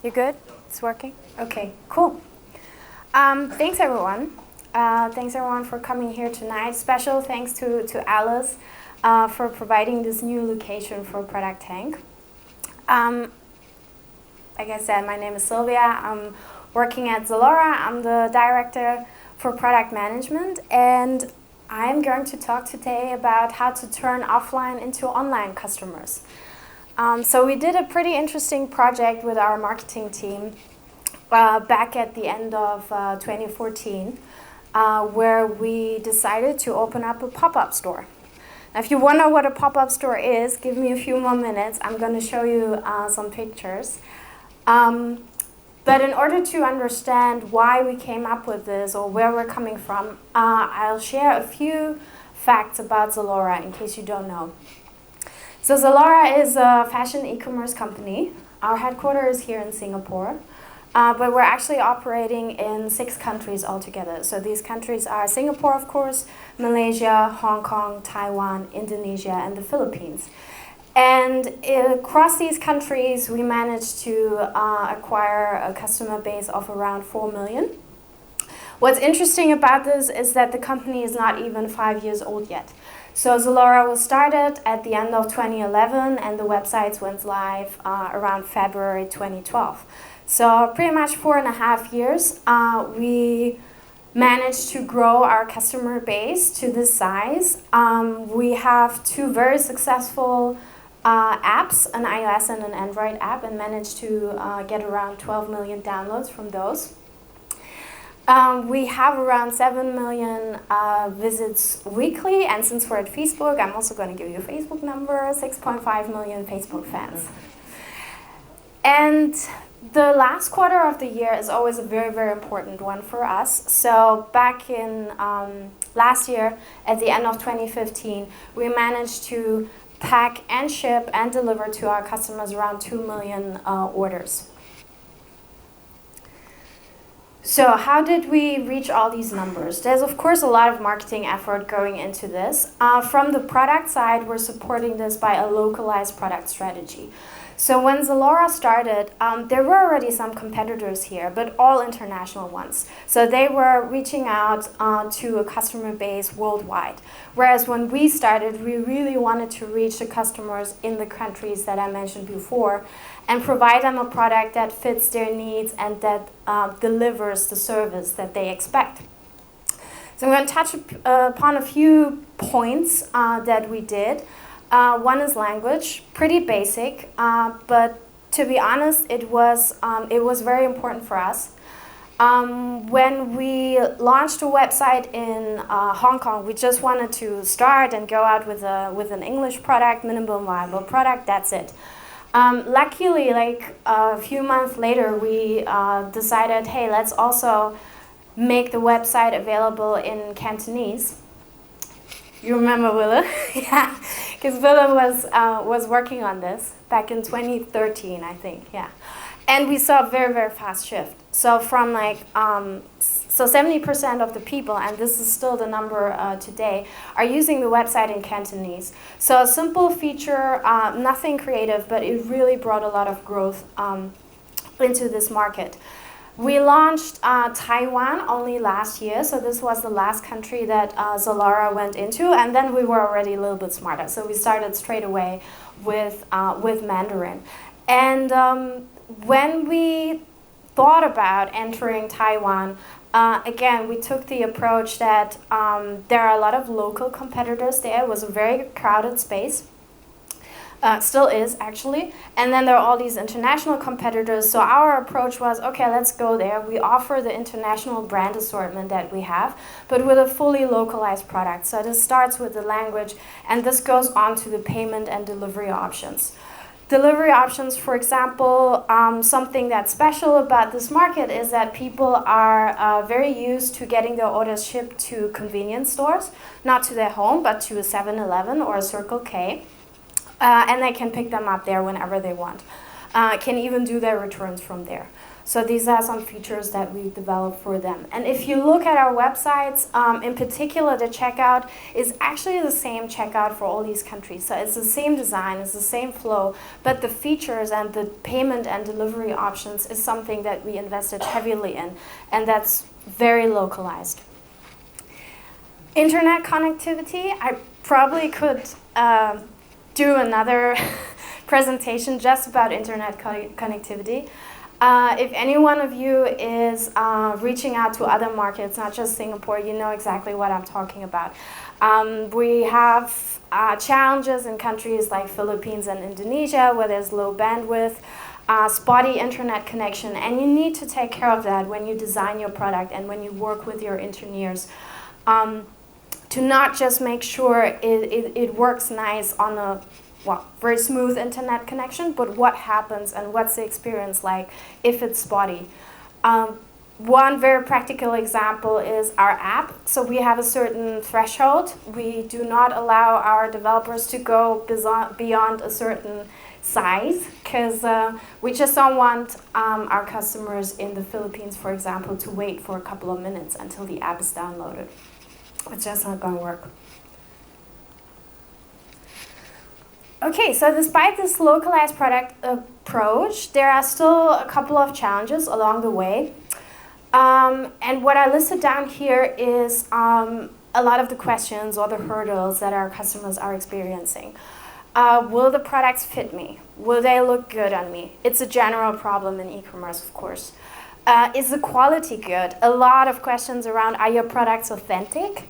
You good? It's working? Okay, cool. Thanks everyone. Thanks everyone for coming here tonight. Special thanks to Alice for providing this new location for ProductTank. Like I said, my name is Silvia. I'm working at ZALORA. I'm the director for product management, and I'm going to talk today about how to turn offline into online customers. So we did a pretty interesting project with our marketing team back at the end of 2014, where we decided to open up a pop-up store. Now, if you wonder what a pop-up store is, give me a few more minutes. I'm going to show you some pictures. But in order to understand why we came up with this or where we're coming from, I'll share a few facts about ZALORA in case you don't know. So ZALORA is a fashion e-commerce company. Our headquarters is here in Singapore, but we're actually operating in 6 countries altogether. So these countries are Singapore, of course, Malaysia, Hong Kong, Taiwan, Indonesia, and the Philippines. And across these countries, we managed to acquire a customer base of around 4 million. What's interesting about this is that the company is not even 5 years old yet. So ZALORA was started at the end of 2011, and the websites went live around February 2012. So pretty much 4.5 years, we managed to grow our customer base to this size. We have 2 very successful apps, an iOS and an Android app, and managed to get around 12 million downloads from those. We have around 7 million visits weekly, and since we're at Facebook, I'm also going to give you a Facebook number, 6.5 million Facebook fans. And the last quarter of the year is always a very, very important one for us. So back in last year, at the end of 2015, we managed to pack and ship and deliver to our customers around 2 million orders. So how did we reach all these numbers? There's of course a lot of marketing effort going into this. From the product side, we're supporting this by a localized product strategy. So when ZALORA started, there were already some competitors here, but all international ones. So they were reaching out to a customer base worldwide. Whereas when we started, we really wanted to reach the customers in the countries that I mentioned before and provide them a product that fits their needs and that delivers the service that they expect. So I'm going to touch upon a few points that we did. One is language, pretty basic, but to be honest, it was very important for us. When we launched a website in Hong Kong, we just wanted to start and go out with an English product, minimum viable product, that's it. Luckily, like a few months later, we decided, hey, let's also make the website available in Cantonese. You remember Willa? Yeah, because Willa was working on this back in 2013, I think, yeah. And we saw a very, very fast shift. So from like, so 70% of the people, and this is still the number today, are using the website in Cantonese. So a simple feature, nothing creative, but it really brought a lot of growth into this market. We launched Taiwan only last year, so this was the last country that ZALORA went into, and then we were already a little bit smarter. So we started straight away with Mandarin. And when we thought about entering Taiwan, again, we took the approach that there are a lot of local competitors there. It was a very crowded space. Still is, actually. And then there are all these international competitors. So our approach was, okay, let's go there. We offer the international brand assortment that we have, but with a fully localized product. So this starts with the language, and this goes on to the payment and delivery options. Delivery options, for example, something that's special about this market is that people are very used to getting their orders shipped to convenience stores, not to their home, but to a 7-Eleven or a Circle K. And they can pick them up there whenever they want. Can even do their returns from there. So these are some features that we developed for them. And if you look at our websites, in particular, the checkout is actually the same checkout for all these countries. So it's the same design, it's the same flow, but the features and the payment and delivery options is something that we invested heavily in, and that's very localized. Internet connectivity, I probably could do another presentation just about internet connectivity. If any one of you is reaching out to other markets, not just Singapore, you know exactly what I'm talking about. We have challenges in countries like Philippines and Indonesia where there's low bandwidth, spotty internet connection, and you need to take care of that when you design your product and when you work with your engineers. To not just make sure it works nice on a very smooth internet connection, but what happens and what's the experience like if it's spotty. One very practical example is our app. So we have a certain threshold. We do not allow our developers to go beyond a certain size because we just don't want our customers in the Philippines, for example, to wait for a couple of minutes until the app is downloaded. It's just not going to work. Okay, so despite this localized product approach, there are still a couple of challenges along the way. And what I listed down here is a lot of the questions or the hurdles that our customers are experiencing. Will the products fit me? Will they look good on me? It's a general problem in e-commerce, of course. Is the quality good? A lot of questions around, are your products authentic?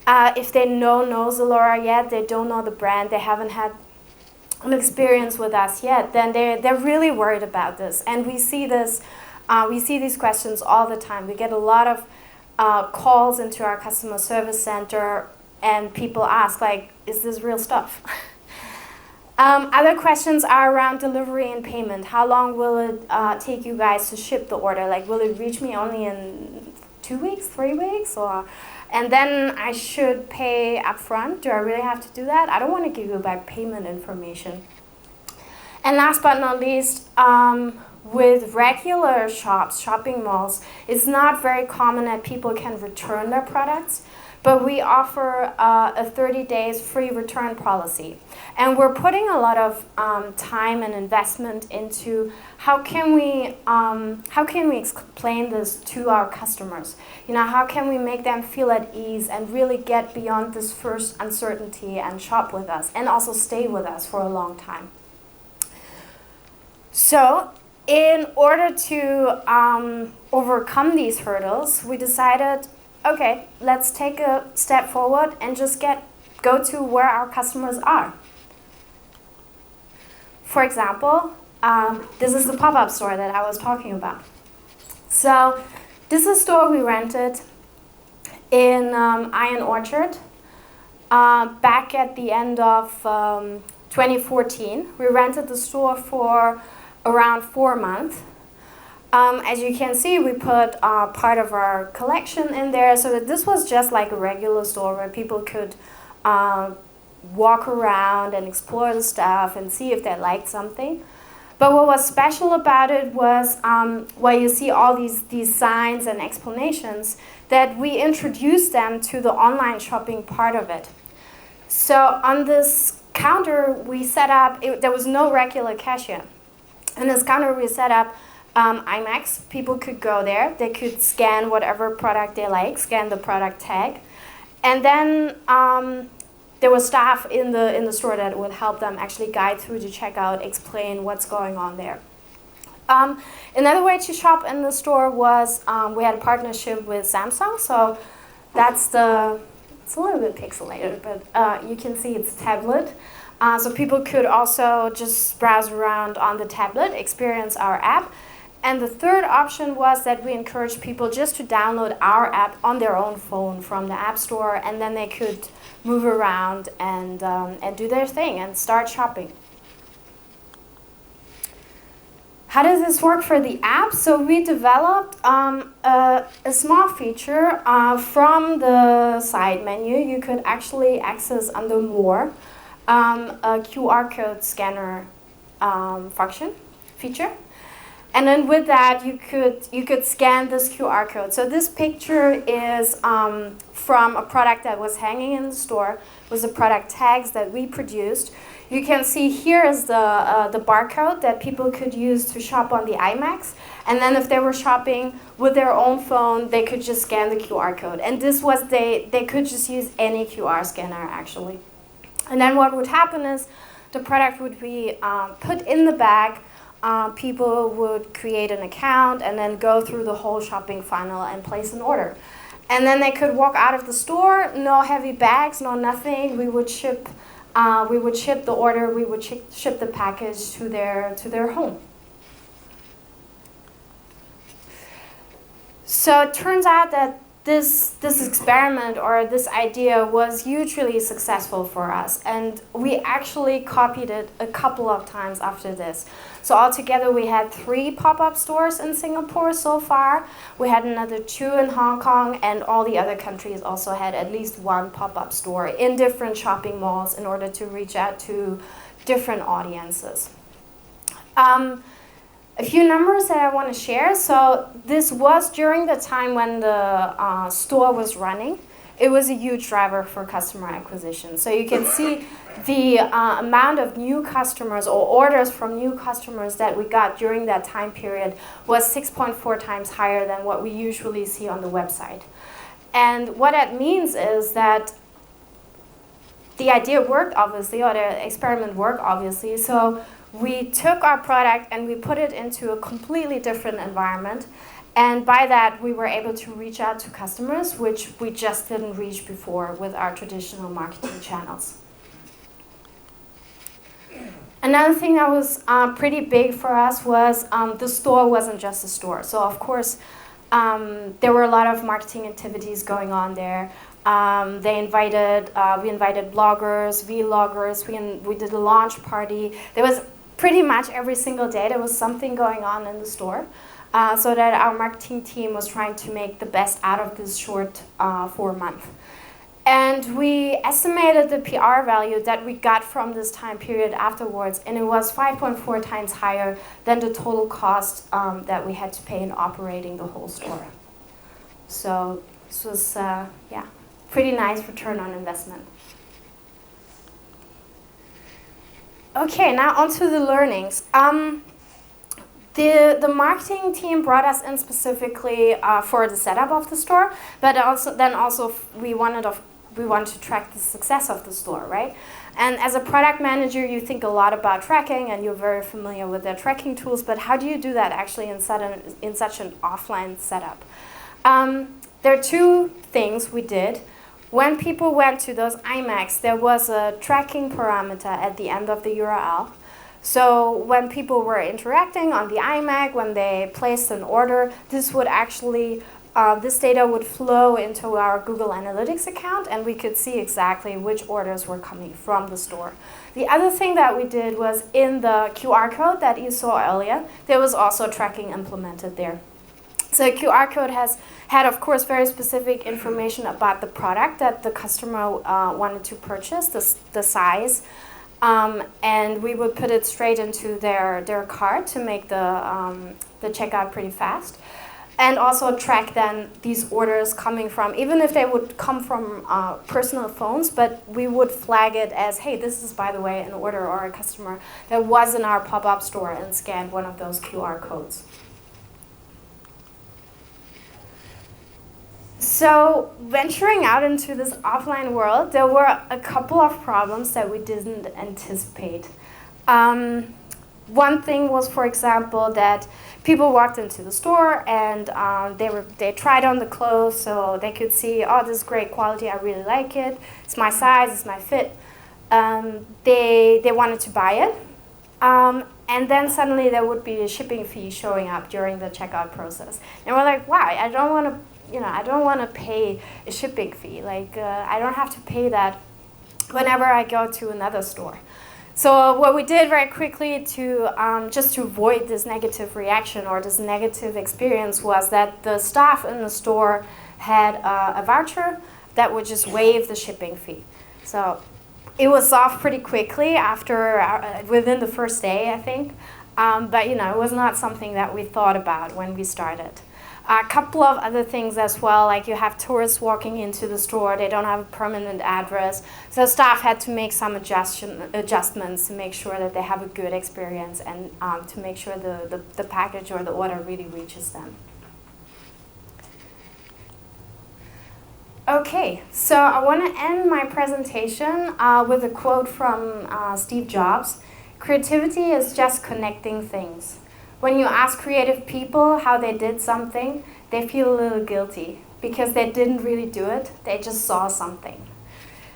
If they don't know ZALORA yet, they don't know the brand, they haven't had an experience with us yet, then they're really worried about this. And we see this, we see these questions all the time. We get a lot of calls into our customer service center, and people ask, like, is this real stuff? Other questions are around delivery and payment. How long will it take you guys to ship the order? Like, will it reach me only in 2 weeks, 3 weeks? And then I should pay upfront. Do I really have to do that? I don't want to give you back payment information. And last but not least, with regular shops, shopping malls, it's not very common that people can return their products. But we offer a 30 days free return policy. And we're putting a lot of time and investment into how can we explain this to our customers? You know, how can we make them feel at ease and really get beyond this first uncertainty and shop with us and also stay with us for a long time? So in order to overcome these hurdles, we decided, okay, let's take a step forward and just go to where our customers are. For example, this is the pop-up store that I was talking about. So this is a store we rented in Iron Orchard back at the end of 2014. We rented the store for around 4 months. As you can see, we put part of our collection in there so that this was just like a regular store where people could walk around and explore the stuff and see if they liked something. But what was special about it was, well, you see all these signs and explanations, that we introduced them to the online shopping part of it. So on this counter we set up, there was no regular cashier. On this counter we set up IMAX. People could go there, they could scan whatever product they like, scan the product tag, and then there was staff in the store that would help them actually guide through the checkout, explain what's going on there. Another way to shop in the store was we had a partnership with Samsung, so it's a little bit pixelated, but you can see it's a tablet. So people could also just browse around on the tablet, experience our app. And the third option was that we encouraged people just to download our app on their own phone from the App Store, and then they could move around and do their thing and start shopping. How does this work for the app? So we developed a small feature from the side menu. You could actually access under More a QR code scanner feature. And then with that, you could scan this QR code. So this picture is from a product that was hanging in the store. It was the product tags that we produced. You can see here is the barcode that people could use to shop on the IMAX. And then if they were shopping with their own phone, they could just scan the QR code. And this was, they could just use any QR scanner, actually. And then what would happen is the product would be put in the bag. People would create an account and then go through the whole shopping funnel and place an order. And then they could walk out of the store, no heavy bags, no nothing. We would ship the order, we would ship the package to their home. So it turns out that this experiment or this idea was hugely successful for us, and we actually copied it a couple of times after this. So altogether we had 3 pop-up stores in Singapore so far. We had another 2 in Hong Kong, and all the other countries also had at least 1 pop-up store in different shopping malls in order to reach out to different audiences. A few numbers that I want to share. So this was during the time when the store was running. It was a huge driver for customer acquisition. So you can see the amount of new customers or orders from new customers that we got during that time period was 6.4 times higher than what we usually see on the website. And what that means is that the idea worked, obviously, or the experiment worked, obviously. So we took our product and we put it into a completely different environment. And by that, we were able to reach out to customers, which we just didn't reach before with our traditional marketing channels. Another thing that was pretty big for us was the store wasn't just a store. So of course, there were a lot of marketing activities going on there. We invited bloggers, vloggers, we did a launch party. There was pretty much every single day there was something going on in the store. So that our marketing team was trying to make the best out of this short 4 month. And we estimated the PR value that we got from this time period afterwards, and it was 5.4 times higher than the total cost that we had to pay in operating the whole store. So this was, yeah, pretty nice return on investment. Okay, now onto the learnings. The marketing team brought us in specifically for the setup of the store, but also we wanted to track the success of the store, right? And as a product manager, you think a lot about tracking, and you're very familiar with their tracking tools. But how do you do that actually in such an offline setup? There are 2 things we did. When people went to those IMAX, there was a tracking parameter at the end of the URL. So when people were interacting on the iMac, when they placed an order, this would actually, this data would flow into our Google Analytics account, and we could see exactly which orders were coming from the store. The other thing that we did was in the QR code that you saw earlier, there was also tracking implemented there. So the QR code had, of course, very specific information about the product that the customer wanted to purchase, the size. And we would put it straight into their cart to make the checkout pretty fast. And also track then these orders coming from, even if they would come from personal phones, but we would flag it as, hey, this is, by the way, an order or a customer that was in our pop-up store and scanned one of those QR codes. So venturing out into this offline world, there were a couple of problems that we didn't anticipate. One thing was, for example, that people walked into the store and they tried on the clothes, so they could see, oh, this is great quality, I really like it, it's my size, it's my fit. They wanted to buy it. And then suddenly there would be a shipping fee showing up during the checkout process. And we're like, wow, I don't want to pay a shipping fee. Like, I don't have to pay that whenever I go to another store. So what we did very quickly to just to avoid this negative reaction or this negative experience was that the staff in the store had a voucher that would just waive the shipping fee. So it was solved pretty quickly after within the first day, I think. But you know, it was not something that we thought about when we started. A couple of other things as well, like you have tourists walking into the store, they don't have a permanent address, so staff had to make some adjustments to make sure that they have a good experience and to make sure the package or the order really reaches them. Okay, so I want to end my presentation with a quote from Steve Jobs. Creativity is just connecting things. When you ask creative people how they did something, they feel a little guilty because they didn't really do it, they just saw something.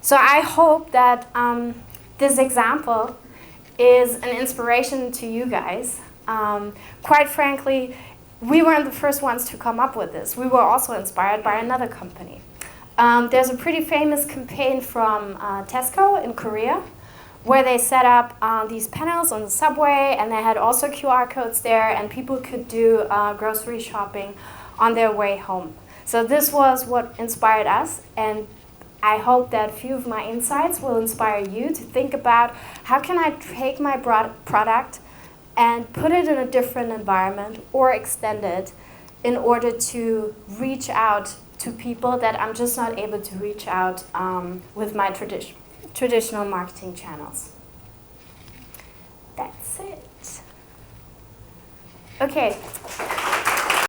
So I hope that this example is an inspiration to you guys. Quite frankly, we weren't the first ones to come up with this. We were also inspired by another company. There's a pretty famous campaign from Tesco in Korea, where they set up these panels on the subway, and they had also QR codes there, and people could do grocery shopping on their way home. So this was what inspired us, and I hope that a few of my insights will inspire you to think about how can I take my product and put it in a different environment or extend it in order to reach out to people that I'm just not able to reach out with my traditional marketing channels. That's it. Okay,